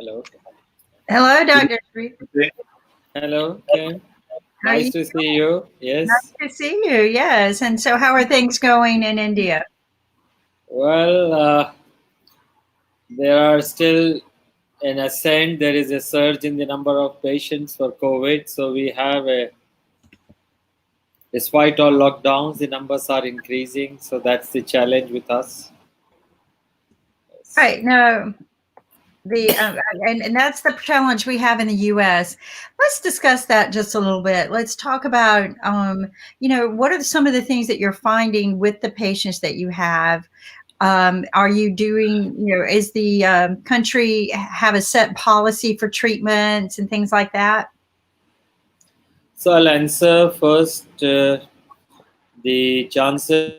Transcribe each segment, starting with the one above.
Hello. Hello, Good Dr. Sri. evening. Hello, Kim. How are Nice you? to see you. Nice Yes. to see you. Yes. And so, how are things going in India? Well, there are still an ascent. There is a surge in the number of patients for COVID. So we have despite all lockdowns, the numbers are increasing. So that's the challenge with us. Yes. Right. No, the and that's the challenge we have in the U.S. Let's discuss that just a little bit. Let's talk about what are some of the things that you're finding with the patients that you have. Are you doing, is the country have a set policy for treatments and things like that? So I'll answer first the chances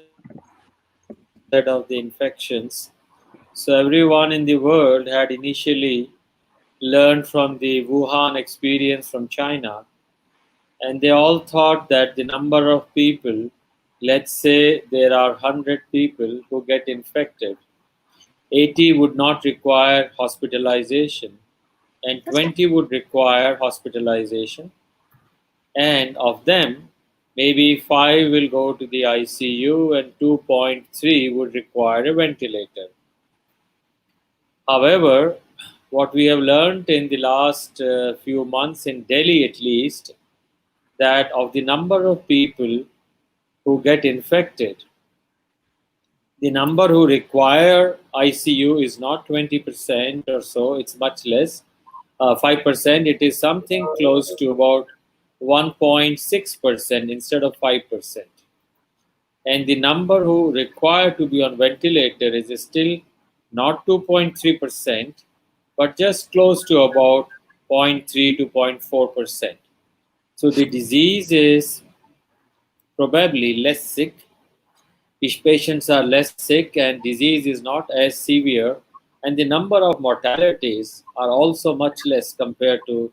of the infections. So everyone in the world had initially learned from the Wuhan experience from China, and they all thought that the number of people, let's say there are 100 people who get infected, 80 would not require hospitalization, and 20 would require hospitalization, and of them, maybe 5 will go to the ICU and 2.3 would require a ventilator. However, what we have learned in the last few months in Delhi at least, that of the number of people who get infected, the number who require ICU is not 20% or so, it's much less, 5%, it is something close to about 1.6% instead of 5%. And the number who require to be on ventilator is still not 2.3%, but just close to about 0.3 to 0.4%. So the disease is probably less sick. These patients are less sick and disease is not as severe, and the number of mortalities are also much less compared to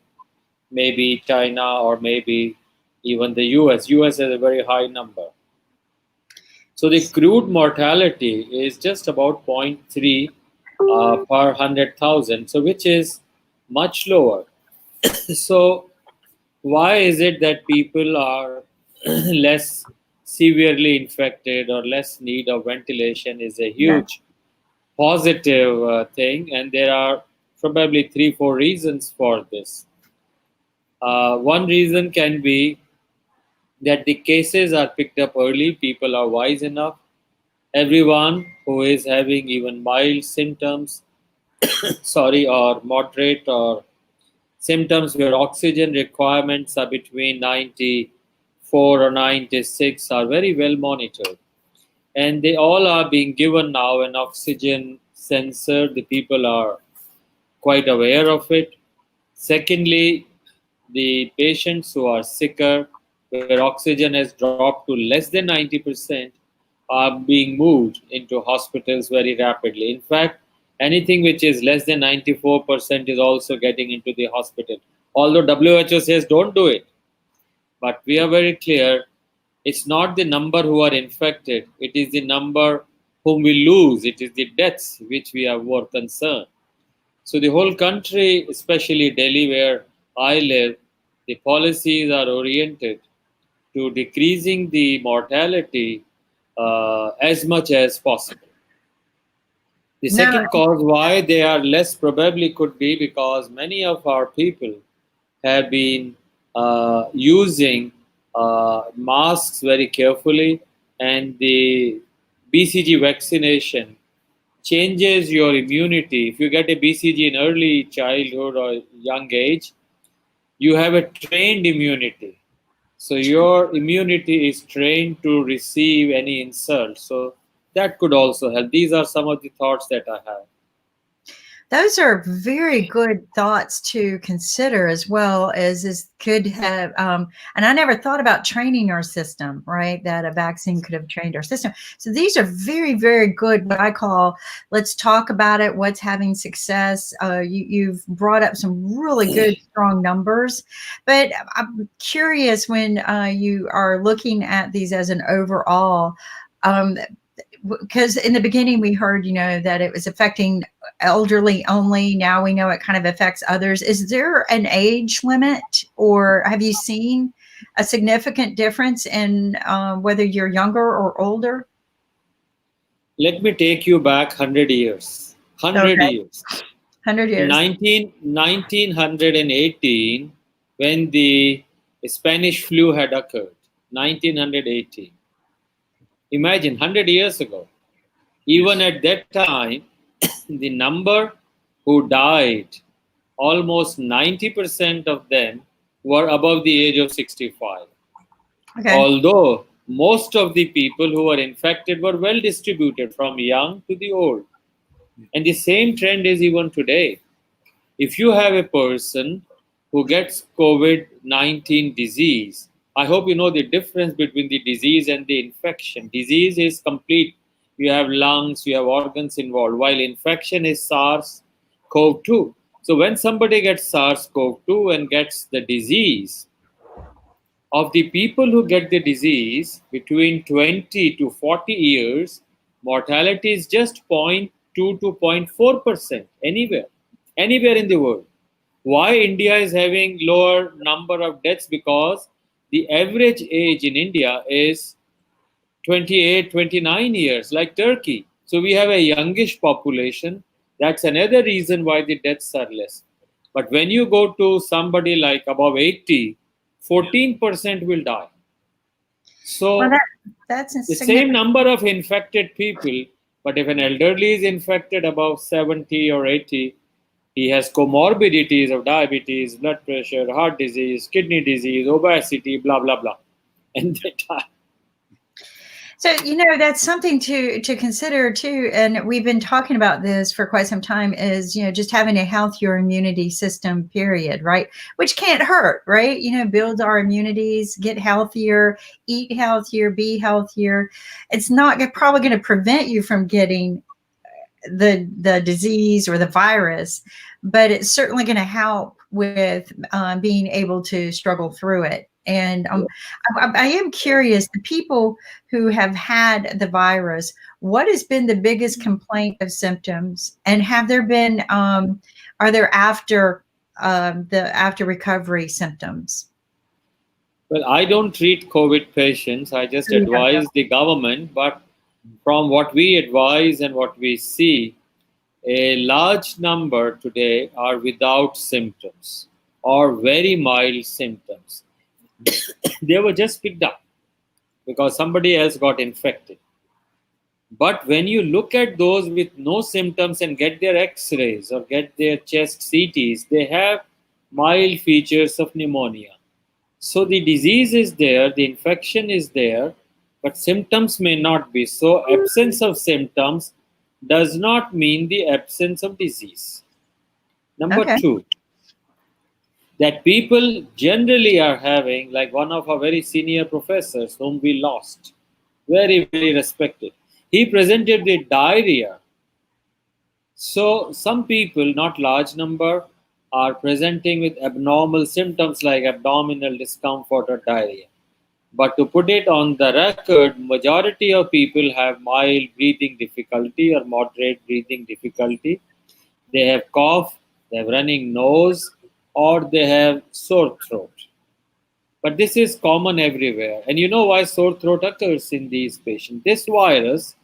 maybe China or maybe even the US. US has a very high number. So the crude mortality is just about zero point 0.3 per 100,000, so which is much lower. So why is it that people are less severely infected or less need of ventilation is a Yeah. huge positive thing, and there are probably 3 4 reasons for this. One reason can be that the cases are picked up early, people are wise enough. Everyone who is having even mild symptoms, sorry, or moderate or symptoms where oxygen requirements are between 94 or 96 are very well monitored. And they all are being given now an oxygen sensor. The people are quite aware of it. Secondly, the patients who are sicker, where oxygen has dropped to less than 90%, are being moved into hospitals very rapidly. In fact, anything which is less than 94% is also getting into the hospital. Although WHO says don't do it, but we are very clear it's not the number who are infected, it is the number whom we lose, it is the deaths which we are more concerned. So the whole country, especially Delhi where I live, the policies are oriented to decreasing the mortality as much as possible. The No. second cause why they are less probably could be because many of our people have been using masks very carefully, and the BCG vaccination changes your immunity. If you get a BCG in early childhood or young age, you have a trained immunity. So your immunity is trained to receive any insult. So that could also help. These are some of the thoughts that I have. Those are very good thoughts to consider, as well as could have, and I never thought about training our system, right? That a vaccine could have trained our system. So these are very, very good, what I call, let's talk about it, what's having success. You've brought up some really good, strong numbers, but I'm curious when you are looking at these as an overall, um, because in the beginning we heard, that it was affecting elderly only. Now we know it kind of affects others. Is there an age limit, or have you seen a significant difference in whether you're younger or older? Let me take you back 100 years. 100 Okay, years. 100 In years. 1918, when the Spanish flu had occurred, 1918. Imagine 100 years ago. Even at that time, the number who died, almost 90% of them were above the age of 65. Okay. Although most of the people who were infected were well distributed from young to the old. And the same trend is even today. If you have a person who gets COVID-19 disease, I hope you know the difference between the disease and the infection. Disease is complete. You have lungs, you have organs involved, while infection is SARS-CoV-2. So when somebody gets SARS-CoV-2 and gets the disease, of the people who get the disease between 20 to 40 years, mortality is just 0.2 to 0.4% anywhere in the world. Why India is having lower number of deaths? Because the average age in India is 28, 29 years, like Turkey. So we have a youngish population. That's another reason why the deaths are less. But when you go to somebody like above 80, 14% will die. Well, So that's a the same significant. number of infected people, but if an elderly is infected above 70 or 80, he has comorbidities of diabetes, blood pressure, heart disease, kidney disease, obesity, blah, blah, blah. And they die. So, that's something to consider too. And we've been talking about this for quite some time is, just having a healthier immunity system, period, right? Which can't hurt, right? Build our immunities, get healthier, eat healthier, be healthier. It's not probably going to prevent you from getting the disease or the virus, but it's certainly going to help with being able to struggle through it. And I am curious, the people who have had the virus, what has been the biggest complaint of symptoms? And have there been, are there after recovery symptoms? Well, I don't treat COVID patients. I just Oh, you have advise the government. But from what we advise and what we see, a large number today are without symptoms or very mild symptoms. They were just picked up because somebody else got infected. But when you look at those with no symptoms and get their x-rays or get their chest CTs, they have mild features of pneumonia. So the disease is there, the infection is there, but symptoms may not be. So absence of symptoms does not mean the absence of disease. Number Okay. two, that people generally are having, like one of our very senior professors whom we lost, very, very respected. He presented the diarrhea. So some people, not large number, are presenting with abnormal symptoms like abdominal discomfort or diarrhea. But to put it on the record, majority of people have mild breathing difficulty or moderate breathing difficulty. They have cough, they have running nose, or they have sore throat. But this is common everywhere. And you know why sore throat occurs in these patients? This virus,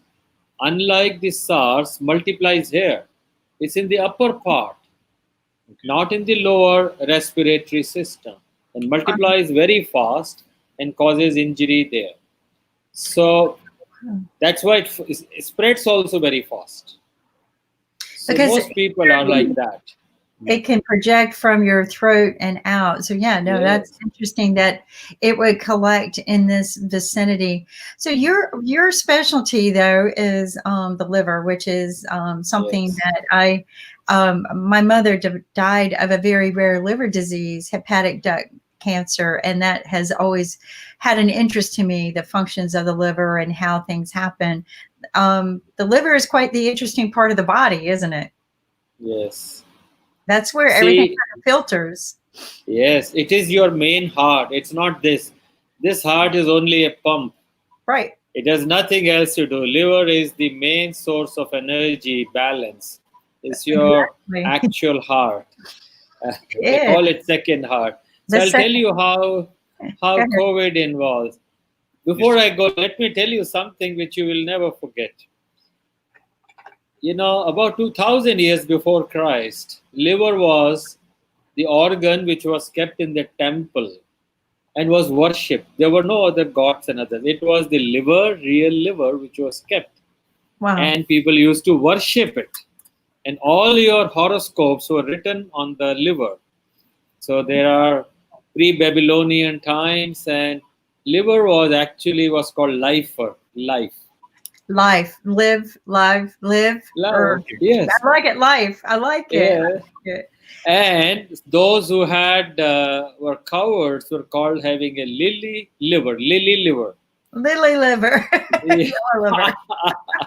unlike the SARS, multiplies here. It's in the upper part, not in the lower respiratory system, and multiplies very fast and causes injury there. So that's why it spreads also very fast. So Because most people are like that. it can project from your throat and out. So yeah, no, that's Yes, interesting that it would collect in this vicinity. So your specialty though is the liver, which is something yes, that my mother died of a very rare liver disease, hepatic duct cancer, and that has always had an interest to me, the functions of the liver and how things happen. The liver is quite the interesting part of the body, isn't it? yes. That's where everything See, kind of filters. yes, it is your main heart. It's not this. This heart is only a pump. Right. It has nothing else to do. Liver is the main source of energy balance. It's your Exactly. actual heart. They Yeah. call it second heart. The So I'll tell second. you how Go ahead. COVID involves. Yes, Before sir. I go, let me tell you something which you will never forget. You know, about 2000 years before Christ, liver was the organ which was kept in the temple and was worshipped. There were no other gods and others. It was the liver, real liver, which was kept. Wow. And people used to worship it. And all your horoscopes were written on the liver. So there are pre-Babylonian times, and liver was called lifer, life. Life, live, live, live, or Life, I yes, like it. Life, I like it. I yeah. like it. And those who had were cowards were called having a lily liver. Lily liver, Yeah. yellow liver.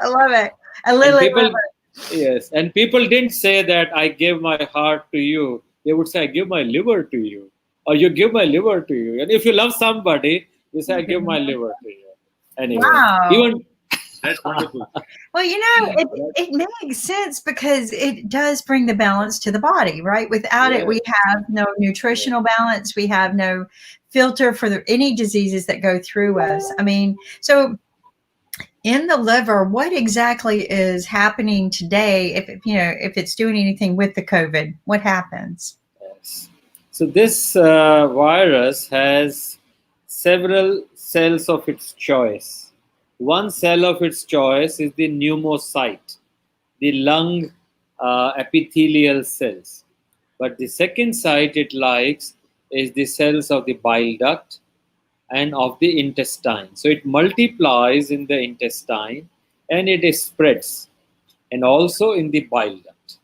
I love it. A And lily people, liver. yes, and people didn't say that I give my heart to you. They would say I give my liver to you, or you give my liver to you. And if you love somebody, you say I give my liver to you. Anyway, Wow. even That's wonderful. Well, it makes sense because it does bring the balance to the body, right? Without it, yes, we have no yes, nutritional balance. We have no filter for any diseases that go through us. I mean, so in the liver, what exactly is happening today? If it's doing anything with the COVID, what happens? yes. So this virus has several cells of its choice. One cell of its choice is the pneumocyte, the lung epithelial cells. But the second site it likes is the cells of the bile duct and of the intestine. So it multiplies in the intestine and it spreads, and also in the bile duct.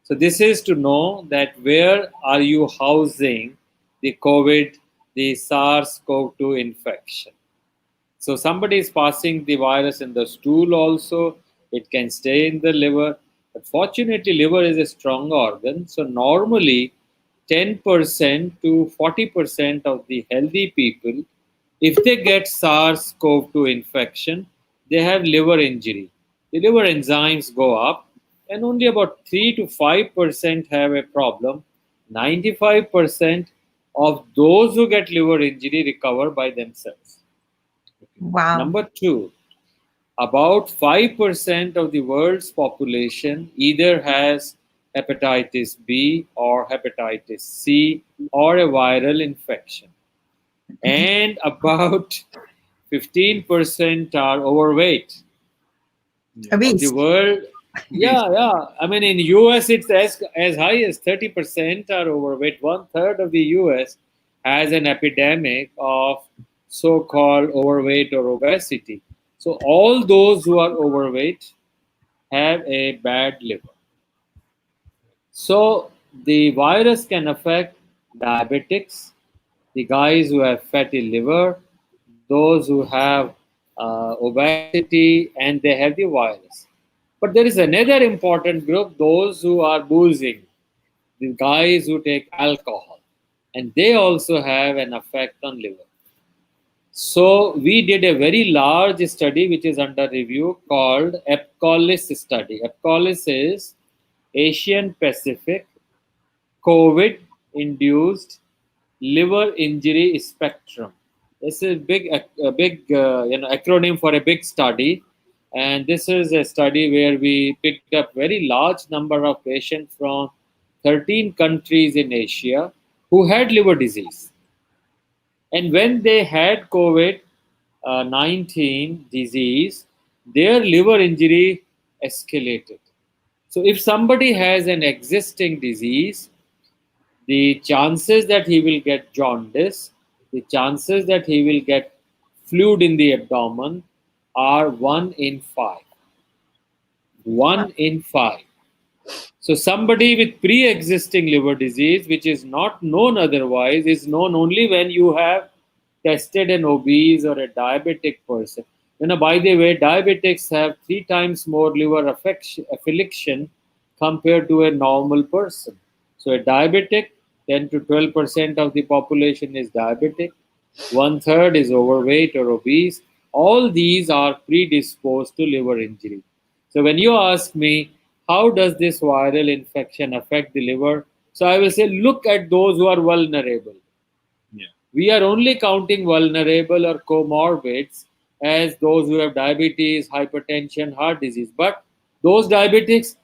So this is to know that where are you housing the COVID, the SARS-CoV-2 infection. So somebody is passing the virus in the stool also. It can stay in the liver. But fortunately, liver is a strong organ. So normally, 10% to 40% of the healthy people, if they get SARS-CoV-2 infection, they have liver injury. The liver enzymes go up, and only about 3 to 5% have a problem. 95% of those who get liver injury recover by themselves. Wow. Number two, about 5% of the world's population either has hepatitis B or hepatitis C or a viral infection. And about 15% are overweight Yeah. of the Obese. world. Obese. Yeah. I mean, in US, it's as high as 30% are overweight. One third of the US has an epidemic of so-called overweight or obesity. So all those who are overweight have a bad liver. So the virus can affect diabetics, the guys who have fatty liver, those who have obesity, and they have the virus. But there is another important group, those who are boozing, the guys who take alcohol, and they also have an effect on liver. So we did a very large study which is under review called EPCOLIS study. EPCOLIS is Asian Pacific COVID induced liver injury spectrum. This is a big acronym for a big study, and this is a study where we picked up very large number of patients from 13 countries in Asia who had liver disease, and when they had COVID 19 disease, their liver injury escalated. So if somebody has an existing disease, the chances that he will get jaundice, the chances that he will get fluid in the abdomen are 1 in 5. 1 in 5. So somebody with pre-existing liver disease, which is not known otherwise, is known only when you have tested an obese or a diabetic person. By the way, diabetics have 3 times more liver affliction compared to a normal person. So a diabetic, 10 to 12% of the population is diabetic. One third is overweight or obese, All these are predisposed to liver injury. So when you ask me, how does this viral infection affect the liver? So I will say, look at those who are vulnerable. Yeah. We are only counting vulnerable or comorbids as those who have diabetes, hypertension, heart disease. But those diabetics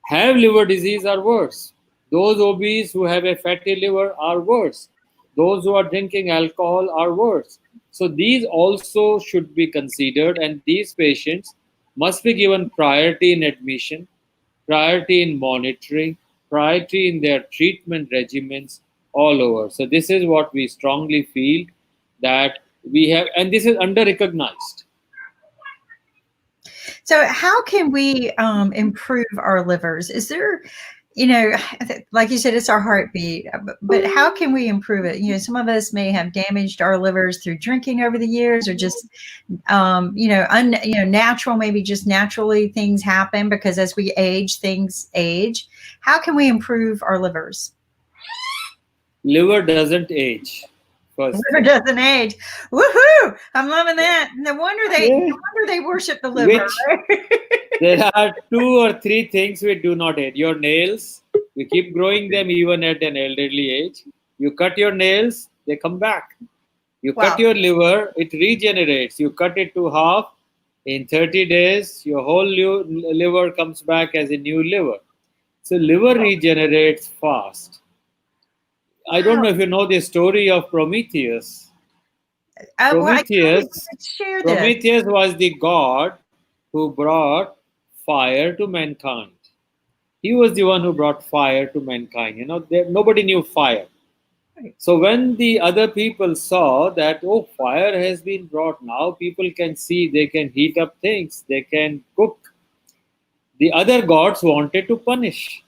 have liver disease are worse. Those obese who have a fatty liver are worse. Those who are drinking alcohol are worse. So these also should be considered, and these patients must be given priority in admission, priority in monitoring, priority in their treatment regimens all over. So this is what we strongly feel that we have, and this is under recognized. So, how can we improve our livers? Is there, like you said, it's our heartbeat, but how can we improve it? Some of us may have damaged our livers through drinking over the years, or just, natural, maybe just naturally things happen because as we age, things age. How can we improve our livers? Liver doesn't age. First Liver thing. doesn't age. Woohoo! I'm loving that. No wonder Yeah. they worship the liver. Which Right? there are 2 or 3 things we do not eat. Your nails, you keep growing them even at an elderly age. You cut your nails, they come back. You cut Wow. your liver, it regenerates. You cut it to half, in 30 days, your whole liver comes back as a new liver. So liver regenerates fast. I don't Wow. know if you know the story of Prometheus. Well, I totally Prometheus, share this. Prometheus was the god who brought fire to mankind. He was the one who brought fire to mankind. Nobody knew fire. So when the other people saw that, oh, fire has been brought, now people can see, they can heat up things, they can cook. The other gods wanted to punish.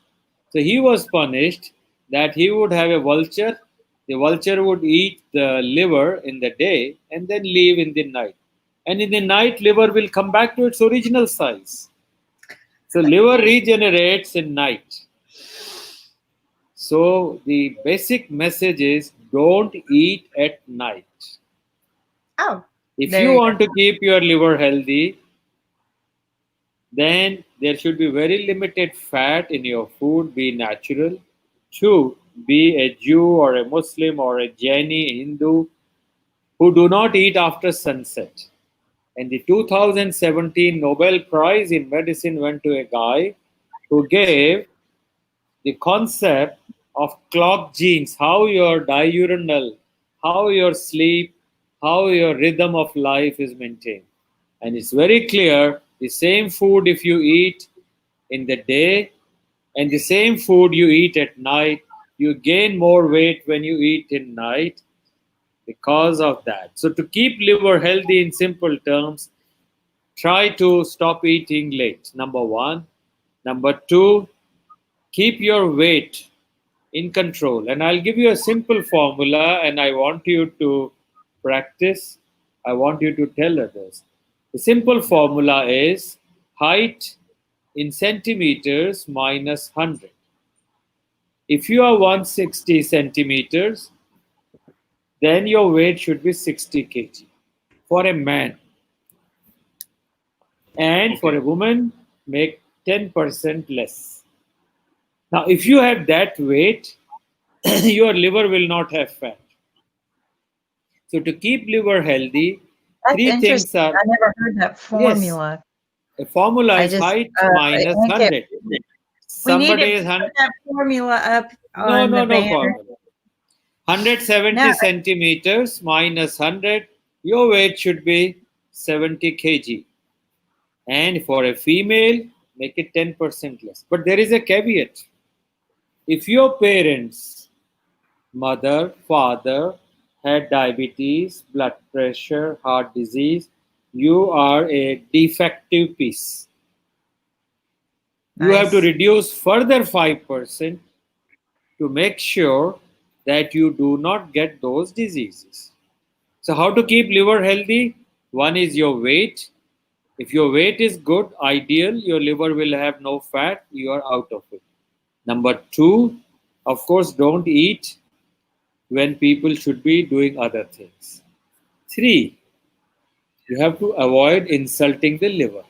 So he was punished that he would have a vulture. The vulture would eat the liver in the day and then leave in the night. And in the night, liver will come back to its original size. So liver regenerates in night. So the basic message is don't eat at night. Oh, If there you you go. want to keep your liver healthy, then there should be very limited fat in your food, be natural. 2, be a Jew or a Muslim or a Jaini, Hindu, who do not eat after sunset. And the 2017 Nobel Prize in Medicine went to a guy who gave the concept of clock genes, how your diurnal, how your sleep, how your rhythm of life is maintained. And it's very clear the same food if you eat in the day and the same food you eat at night, you gain more weight when you eat in night because of that. So to keep liver healthy in simple terms, try to stop eating late. Number 1. Number 2, keep your weight in control. And I'll give you a simple formula and I want you to practice. I want you to tell others. The simple formula is height in centimeters minus 100. If you are 160 centimeters, then your weight should be 60 kg for a man. And for Okay. a woman, make 10% less. Now, if you have that weight, your liver will not have fat. So to keep liver healthy, That's 3 things interesting. are, I never heard that yes, formula. a formula I is just height minus link it. 100. We need to Somebody is put that formula up no, on the no, no banner. formula. 170 No, centimeters minus 100, your weight should be 70 kg. And for a female, make it 10% less. But there is a caveat. If your parents, mother, father, had diabetes, blood pressure, heart disease, you are a defective piece. You have to nice. reduce further 5% to make sure that you do not get those diseases. So, how to keep liver healthy? One is your weight. If your weight is good, ideal, your liver will have no fat, you are out of it. Number 2, of course, don't eat when people should be doing other things. 3, You have to avoid insulting the liver.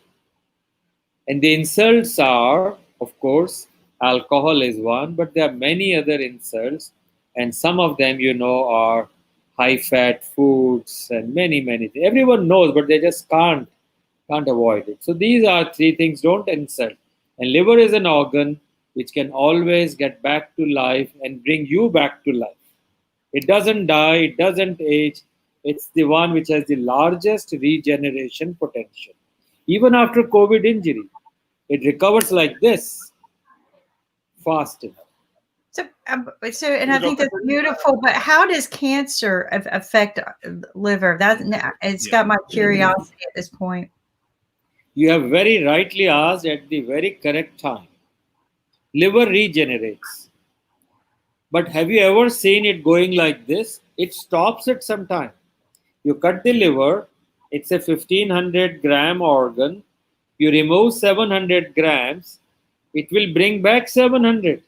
And the insults are, of course, alcohol is one, but there are many other insults, and some of them, are high fat foods and many things. Everyone knows, but they just can't avoid it. So these are three things: don't insult. And liver is an organ which can always get back to life and bring you back to life. It doesn't die, it doesn't age. It's the one which has the largest regeneration potential. Even after COVID injury, it recovers like this, fast enough. And I think that's beautiful. But how does cancer affect liver? It's got my curiosity at this point. You have very rightly asked at the very correct time. Liver regenerates. But have you ever seen it going like this? It stops at some time. You cut the liver, it's a 1500 gram organ. You remove 700 grams, it will bring back 700.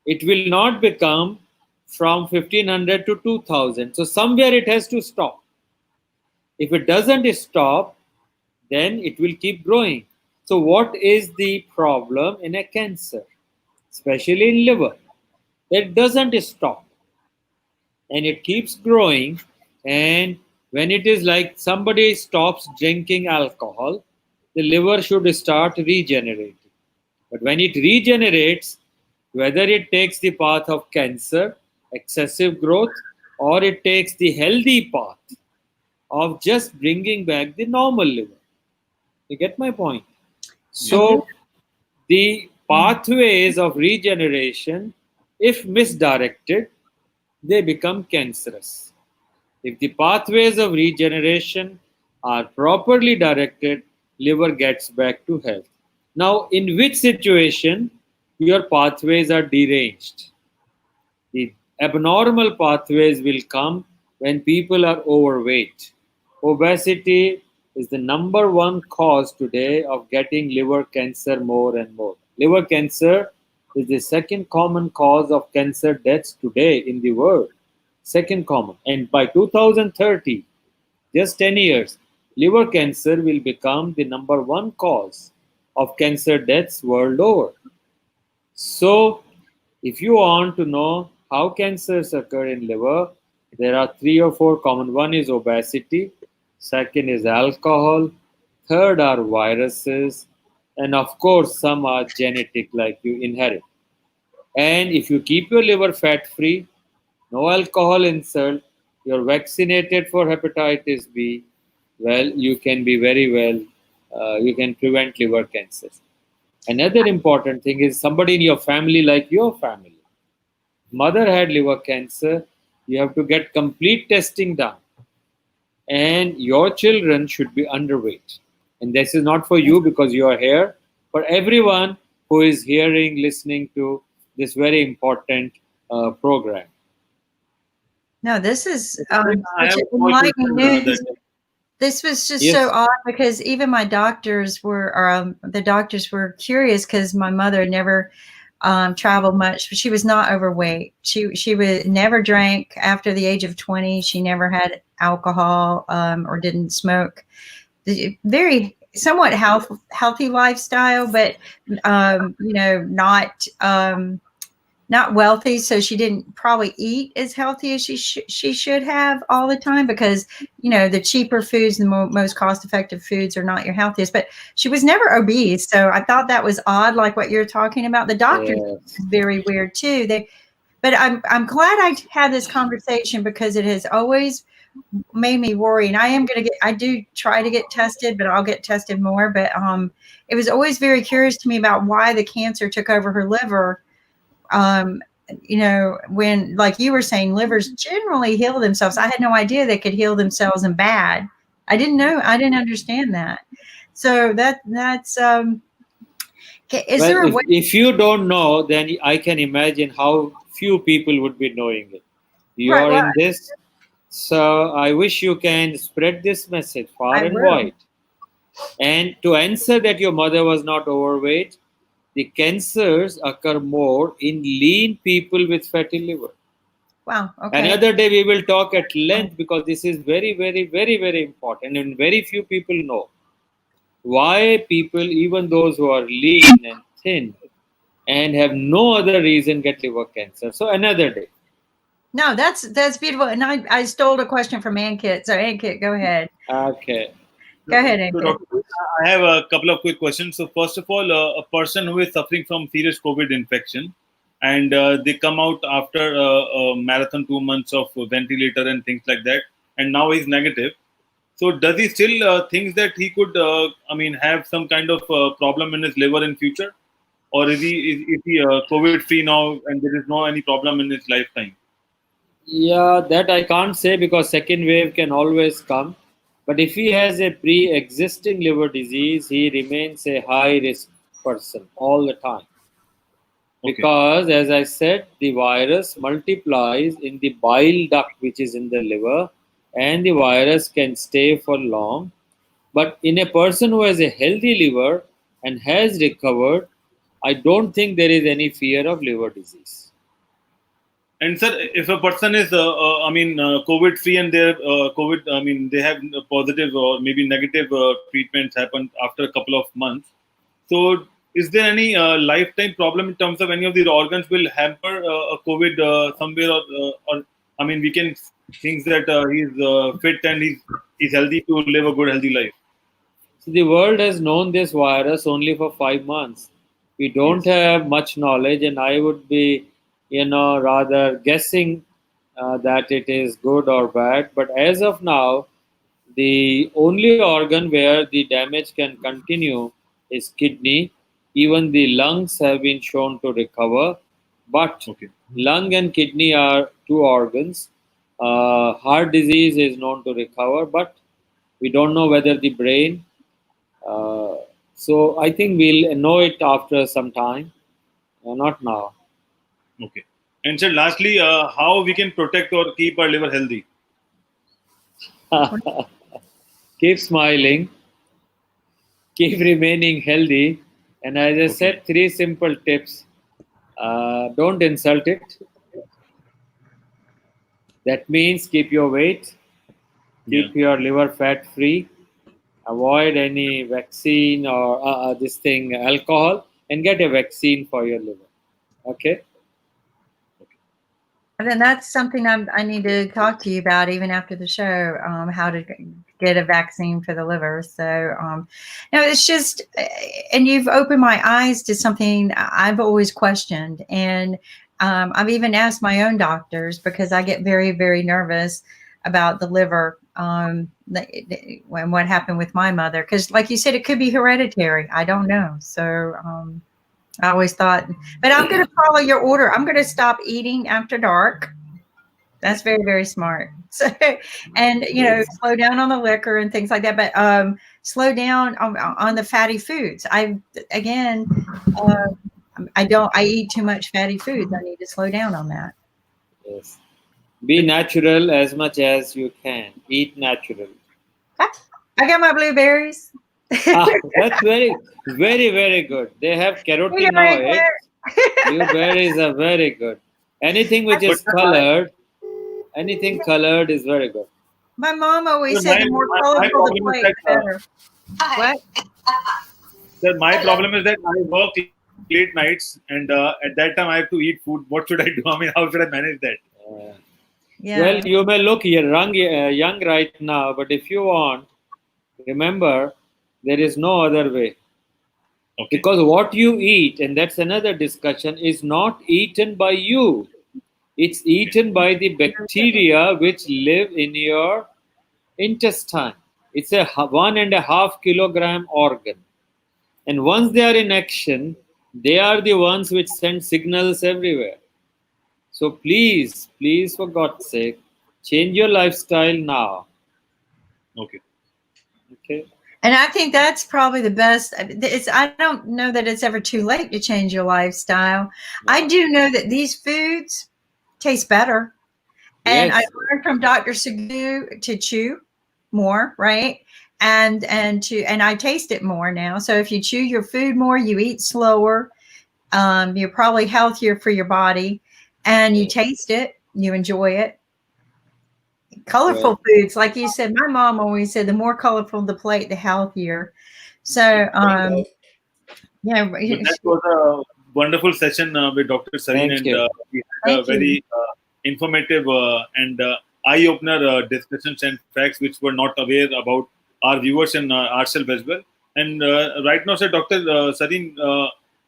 It will not become from 1500 to 2000. So somewhere it has to stop. If it doesn't stop, then it will keep growing. So what is the problem in a cancer, especially in liver? It doesn't stop and it keeps growing. And when it is like somebody stops drinking alcohol, the liver should start regenerating. But when it regenerates, whether it takes the path of cancer, excessive growth, or it takes the healthy path of just bringing back the normal liver. You get my point? So the pathways of regeneration, if misdirected, they become cancerous. If the pathways of regeneration are properly directed, liver gets back to health. Now, in which situation your pathways are deranged? The abnormal pathways will come when people are overweight. Obesity is the number one cause today of getting liver cancer more and more. Liver cancer is the second common cause of cancer deaths today in the world. Second common. And by 2030, just 10 years, liver cancer will become the number one cause of cancer deaths world over. So, if you want to know how cancers occur in liver, there are 3 or 4 common. One is obesity, second is alcohol, third are viruses, and of course, some are genetic, like you inherit. And if you keep your liver fat free, no alcohol insult, you're vaccinated for hepatitis B, well, you can be very well, you can prevent liver cancers. Another important thing is somebody in your family, like your family, mother had liver cancer, you have to get complete testing done. And your children should be underweight. And this is not for you because you are here, but everyone who is hearing, listening to this very important program. No, this is I such have enlightening news. that This was just Yes. so odd because even my doctors were, the doctors were curious because my mother never traveled much, but she was not overweight. She would never drank after the age of 20. She never had alcohol or didn't smoke. Very somewhat healthy lifestyle, but not wealthy, so she didn't probably eat as healthy as she should have all the time because the cheaper foods, the most cost-effective foods are not your healthiest. But she was never obese, so I thought that was odd, like what you're talking about. The doctor is very weird too. But I'm glad I had this conversation because it has always made me worry, and I do try to get tested, but I'll get tested more. But it was always very curious to me about why the cancer took over her liver. When, like you were saying, livers generally heal themselves. I had no idea they could heal themselves in bad. I didn't understand that. So that's is Well, there a way? if you don't know, then I can imagine how few people would be knowing it. You Right, are well, in this, so I wish you can spread this message far I and will. wide. And to answer that your mother was not overweight, the cancers occur more in lean people with fatty liver. Wow. Okay. Another day we will talk at length because this is very, very, very, very important, and very few people know why people, even those who are lean and thin and have no other reason, get liver cancer. So another day. No, that's beautiful. And I stole a question from Ankit. So Ankit, go ahead. Okay. Go ahead, So, Ankit. Dr. I have a couple of quick questions. So, first of all, a person who is suffering from serious COVID infection and they come out after a marathon 2 months of ventilator and things like that, and now he's negative. So, does he still think that he could, have some kind of problem in his liver in future, or is he COVID free now and there is no any problem in his lifetime? Yeah, that I can't say because second wave can always come. But if he has a pre-existing liver disease, he remains a high risk person all the time. Okay. Because, as I said, the virus multiplies in the bile duct, which is in the liver, and the virus can stay for long. But in a person who has a healthy liver and has recovered, I don't think there is any fear of liver disease. And sir, if a person is, COVID free and they're COVID, they have positive or maybe negative treatments happen after a couple of months. So, is there any lifetime problem in terms of any of these organs will hamper a COVID somewhere, we can think that he's fit and he's healthy to live a good healthy life. So the world has known this virus only for 5 months. We don't Yes. have much knowledge, and I would be, rather guessing that it is good or bad. But as of now, the only organ where the damage can continue is kidney. Even the lungs have been shown to recover, but Okay. lung and kidney are two organs. Heart disease is known to recover, but we don't know whether the brain. Uh, so I think we'll know it after some time, not now. Okay. And sir, lastly, how we can protect or keep our liver healthy? Keep smiling, keep remaining healthy, and as I Okay. said, three simple tips. Don't insult it. That means keep your weight, Yeah. keep your liver fat free, avoid any vaccine or this thing alcohol, and get a vaccine for your liver. Okay. And then that's something I need to talk to you about even after the show, how to get a vaccine for the liver. So, no, it's just, and you've opened my eyes to something I've always questioned. And I've even asked my own doctors because I get very, very nervous about the liver when what happened with my mother. Because, like you said, it could be hereditary. I don't know. So, I always thought, but I'm going to follow your order. I'm going to stop eating after dark. That's very, very smart. So, and slow down on the liquor and things like that. But slow down on the fatty foods. I eat too much fatty foods. I need to slow down on that. Yes. Be natural as much as you can. Eat natural. I got my blueberries. That's very, very, very good. They have carotenoids. Blueberries are very good. Anything which is colored, anything colored is very good. My mom always Sir, said the more colorful the plate, the better. What? Sir, my problem is that I work late nights, and at that time I have to eat food. What should I do? How should I manage that? Yeah. Well, you may look young right now, but if you want, remember, there is no other way. Okay. Because what you eat, and that's another discussion, is not eaten by you. It's eaten by the bacteria which live in your intestine. It's a 1.5 kilogram organ. And once they are in action, they are the ones which send signals everywhere. So please, please, for God's sake, change your lifestyle now. Okay. Okay. And I think that's probably the best. I don't know that it's ever too late to change your lifestyle. I do know that these foods taste better. And Yes. I learned from Dr. Sugu to chew more, right? And I taste it more now. So if you chew your food more, you eat slower, you're probably healthier for your body, and you taste it. you enjoy it. Colorful foods, like you said, my mom always said, the more colorful the plate, the healthier. So, yeah. But that was a wonderful session with Dr. Sarin, Thank and you. we had a very informative and eye-opener discussions and facts which were not aware about our viewers and ourselves as well. And right now, sir, Dr. Sarin,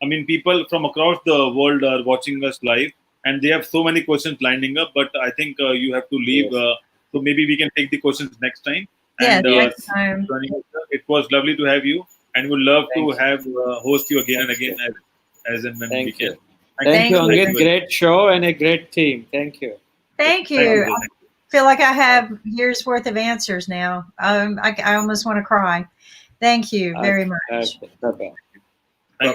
I mean, people from across the world are watching us live, and they have so many questions lining up. But I think you have to leave, so maybe we can take the questions next time. Yeah, And next time. it was lovely to have you, and would love Thank to have host you again and Thank again as and when we Thank can. you. Thank you, you. Angit. Great show and a great team. Thank you. Thank you. Thank you. I feel like I have years worth of answers now. I almost want to cry. Thank you very much. Bye-bye.